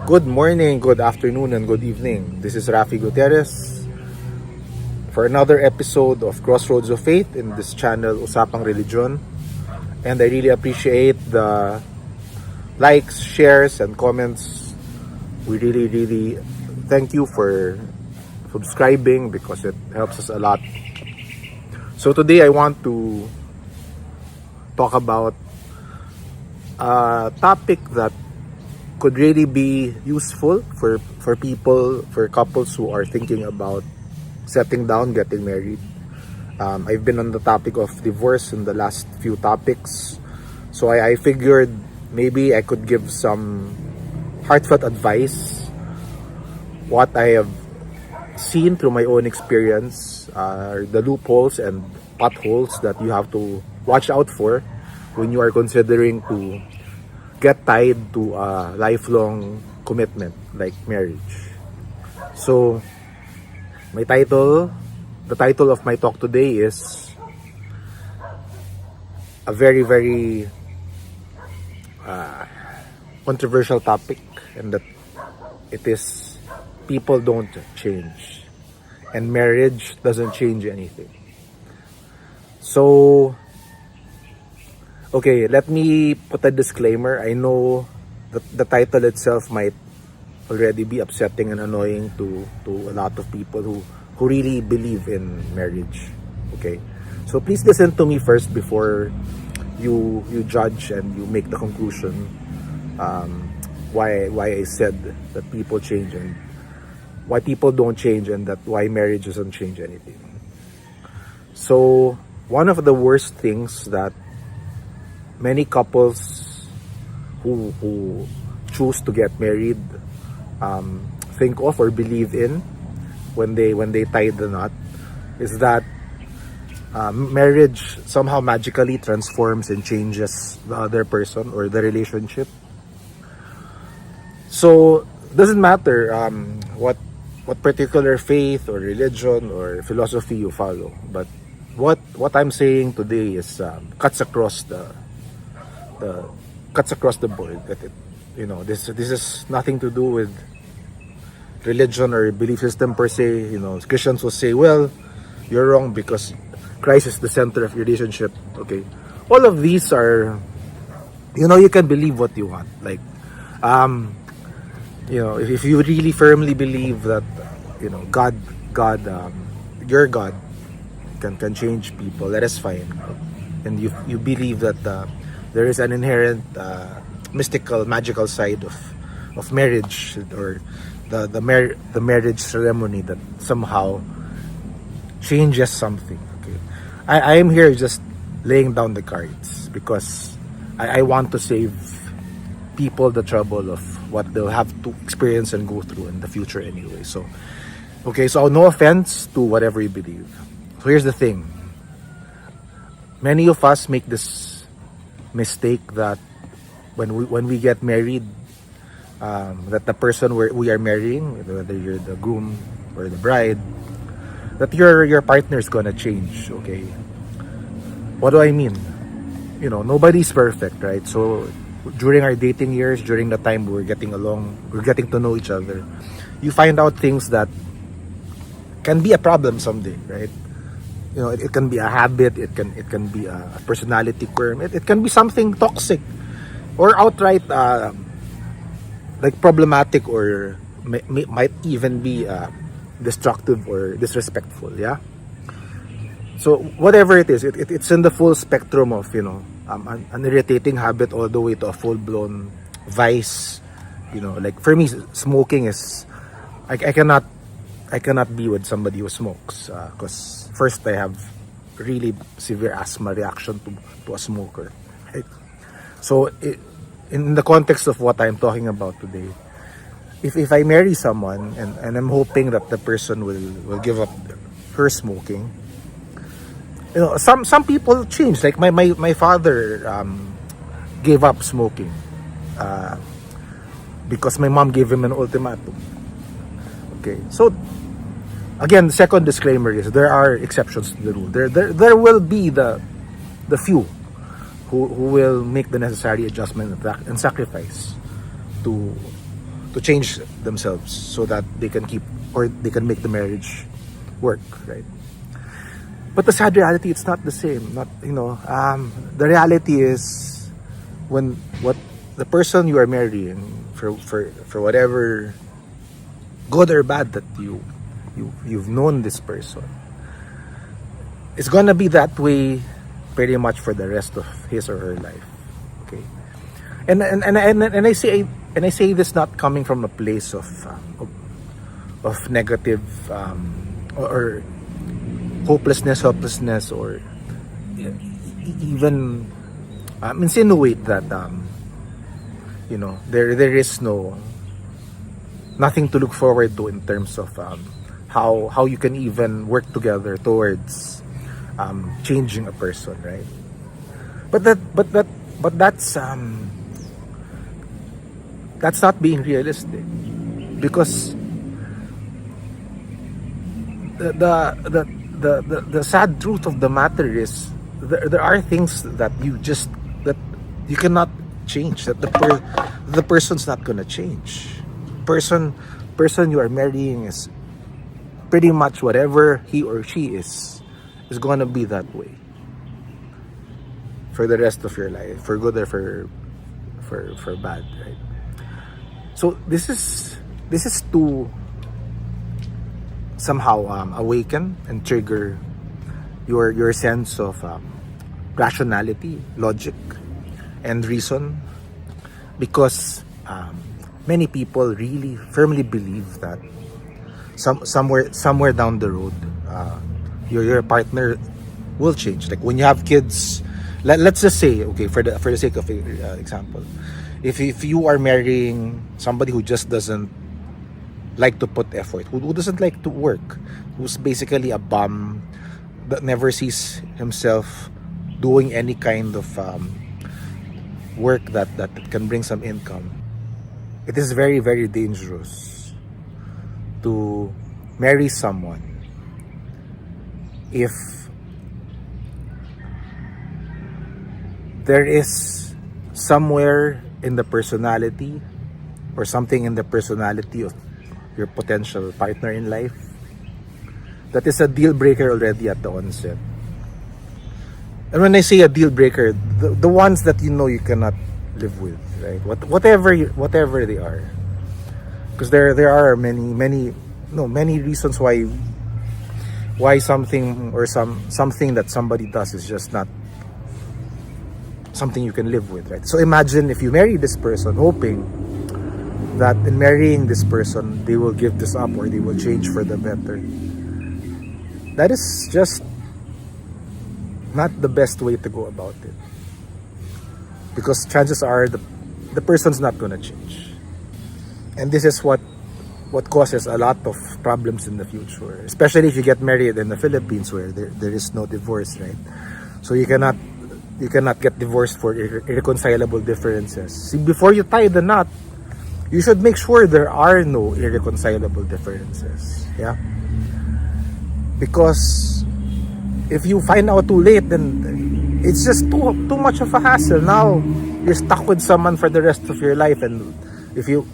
Good morning, good afternoon, and good evening. This is Raffy Gutierrez for another episode of Crossroads of Faith in this channel, Usapang Religion. And I really appreciate the likes, shares, and comments. We really thank you for subscribing because it helps us a lot. So today I want to talk about a topic that could really be useful for people, for couples who are thinking about settling down, getting married. I've been on the topic of divorce in the last few topics, so I figured maybe I could give some heartfelt advice, what I have seen through my own experience, the loopholes and potholes that you have to watch out for when you are considering to get tied to a lifelong commitment like marriage. So, the title of my talk today is a very controversial topic, and that it is people don't change and marriage doesn't change anything. So, okay, let me put a disclaimer. I know that the title itself might already be upsetting and annoying to a lot of people who really believe in marriage. Okay? So please listen to me first before you judge and you make the conclusion why I said that people change and why people don't change, and that why marriage doesn't change anything. So one of the worst things that many couples who choose to get married think of or believe in when they tie the knot is that marriage somehow magically transforms and changes the other person or the relationship. So it doesn't matter what particular faith or religion or philosophy you follow, but what I'm saying today is cuts across the board. That this is nothing to do with religion or belief system per se. Christians will say, well, you're wrong because Christ is the center of your relationship. Okay, all of these are, you can believe what you want. Like, if you really firmly believe that, God, your God can change people, that is fine. And you believe that there is an inherent mystical, magical side of marriage, or the marriage ceremony that somehow changes something. Okay, I am here just laying down the cards because I want to save people the trouble of what they'll have to experience and go through in the future anyway. So, okay, so no offense to whatever you believe. So here's the thing. Many of us make this mistake that when we get married, that the person we are marrying, whether you're the groom or the bride, that your partner is gonna change. Okay, what do I mean? Nobody's perfect, right? So during our dating years, during the time we're getting along, we're getting to know each other, you find out things that can be a problem someday, right? It can be a habit, it can be a personality quirk, it can be something toxic or outright like problematic, or might even be destructive or disrespectful. Yeah. So whatever it is, it's in the full spectrum of an irritating habit all the way to a full-blown vice. Like for me, smoking is I cannot be with somebody who smokes because first I have really severe asthma reaction to a smoker, right? So in the context of what I'm talking about today, if I marry someone and I'm hoping that the person will give up her smoking, some people change. Like my father gave up smoking because my mom gave him an ultimatum. Okay, so again, the second disclaimer is there are exceptions to the rule. There will be the few who will make the necessary adjustment and sacrifice to to change themselves so that they can keep, or they can make the marriage work, right? But the sad reality, it's not the same. Not, the reality is when what the person you are marrying, for whatever good or bad that you've known this person, it's gonna be that way pretty much for the rest of his or her life. Okay, and I say this not coming from a place of negative or hopelessness, helplessness, or even insinuate that there is nothing to look forward to in terms of how you can even work together towards changing a person, right? But that's not being realistic, because the sad truth of the matter is there are things that you cannot change, that the person's not gonna change. Person you are marrying is pretty much whatever he or she is gonna be that way for the rest of your life, for good or for bad, right? So this is to somehow awaken and trigger your sense of rationality, logic, and reason, because many people really firmly believe that somewhere down the road your partner will change. Like when you have kids, let's just say, okay, for the sake of example, if you are marrying somebody who just doesn't like to put effort, who doesn't like to work, who's basically a bum, that never sees himself doing any kind of work that can bring some income, it is very, very dangerous to marry someone if there is somewhere in the personality, or something in the personality of your potential partner in life, that is a deal breaker already at the onset. And when I say a deal breaker, the ones that you cannot live with, right? Whatever they are, because there are many reasons why something or something that somebody does is just not something you can live with, right? So imagine if you marry this person hoping that in marrying this person they will give this up, or they will change for the better. That is just not the best way to go about it, because chances are the person's not gonna change, and this is what causes a lot of problems in the future, especially if you get married in the Philippines, where there is no divorce, right? So you cannot get divorced for irreconcilable differences. See, before you tie the knot, you should make sure there are no irreconcilable differences. Yeah, because if you find out too late, then it's just too much of a hassle. Now you're stuck with someone for the rest of your life, and if you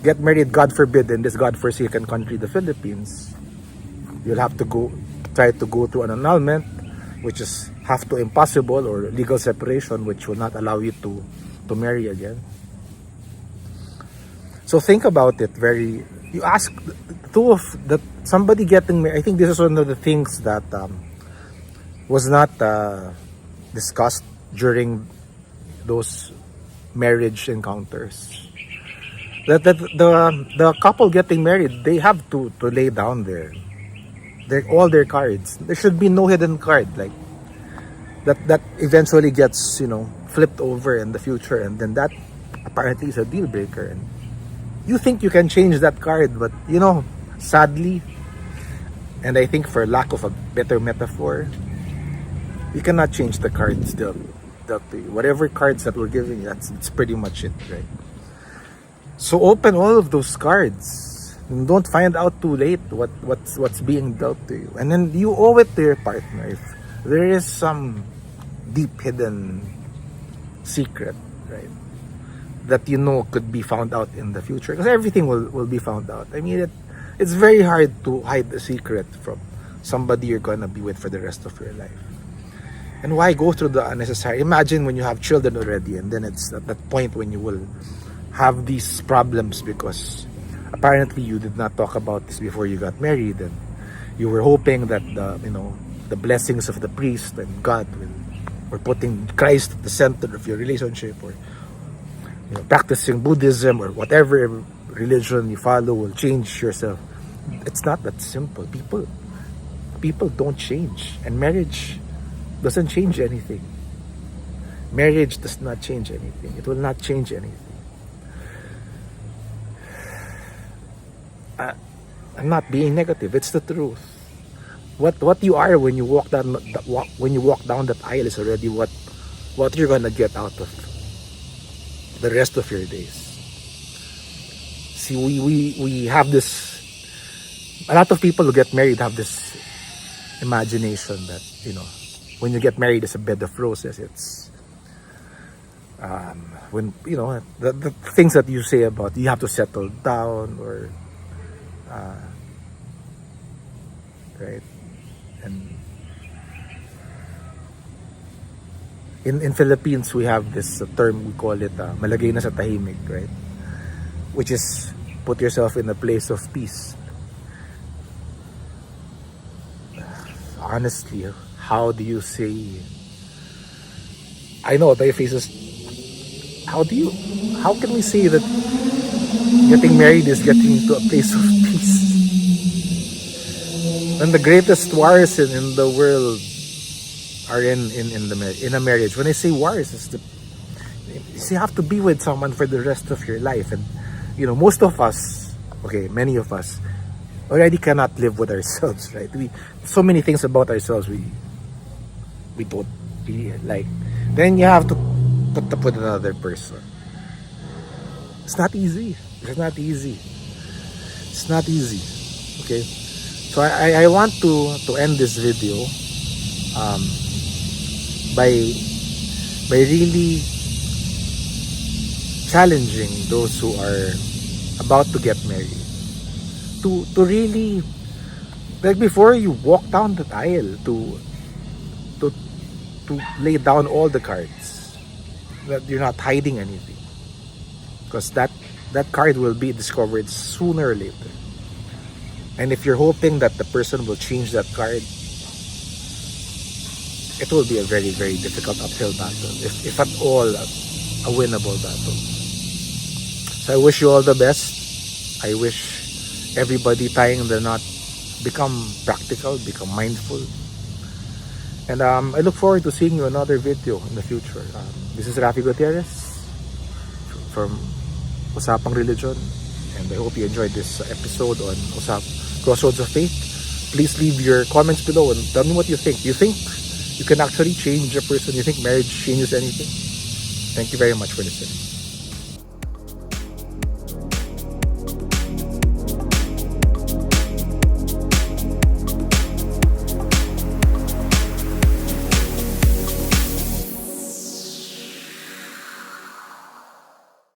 get married, God forbid, in this godforsaken country, the Philippines, you'll have to try to go through an annulment, which is half to impossible, or legal separation, which will not allow you to marry again. So think about it. You ask somebody getting married. I think this is one of the things that was not discussed during those marriage encounters. That the couple getting married, they have to lay down all their cards. There should be no hidden card, like that eventually gets flipped over in the future, and then that apparently is a deal breaker. And you think you can change that card, but sadly, and I think for lack of a better metaphor, you cannot change the cards dealt to you. Whatever cards that we're giving you, it's pretty much it, right? So open all of those cards, and don't find out too late what's being dealt to you. And then you owe it to your partner if there is some deep hidden secret, right? that you know could be found out in the future, because everything will be found out. I mean, it's very hard to hide a secret from somebody you're gonna be with for the rest of your life. And why go through the unnecessary? Imagine when you have children already, and then it's at that point when you will have these problems because apparently you did not talk about this before you got married, and you were hoping that the blessings of the priest and God or putting Christ at the center of your relationship, or practicing Buddhism or whatever religion you follow will change yourself. It's not that simple. People don't change, and marriage doesn't change anything. Marriage does not change anything. It will not change anything. I'm not being negative. It's the truth. What you are when you walk down that aisle is already what you're gonna get out of the rest of your days. See, we have this. A lot of people who get married have this imagination that when you get married, it's a bed of roses. It's when the things that you say about you have to settle down, or right. And in Philippines, we have this term, we call it malagay na sa tahimik, right? Which is put yourself in a place of peace. Honestly, how do you say? I know their faces. How can we say that getting married is getting to a place of peace? When the greatest wars in the world are in a marriage. When I say wars, you have to be with someone for the rest of your life, and most of us, many of us, already cannot live with ourselves, right? So many things about ourselves we don't really like. Then you have to put up with another person. It's not easy. It's not easy. It's not easy. Okay. So I want to end this video by really challenging those who are about to get married to really, like, before you walk down the aisle, to lay down all the cards, that you're not hiding anything, because that card will be discovered sooner or later. And if you're hoping that the person will change that card, it will be a very, very difficult uphill battle, if at all a winnable battle. So I wish you all the best. I wish everybody tying the knot become practical, become mindful. And I look forward to seeing you another video in the future. This is Raffy Gutierrez from Usapang Religion, and I hope you enjoyed this episode on Crossroads of Faith. Please leave your comments below and tell me what you think. Do you think you can actually change a person? Do you think marriage changes anything? Thank you very much for listening.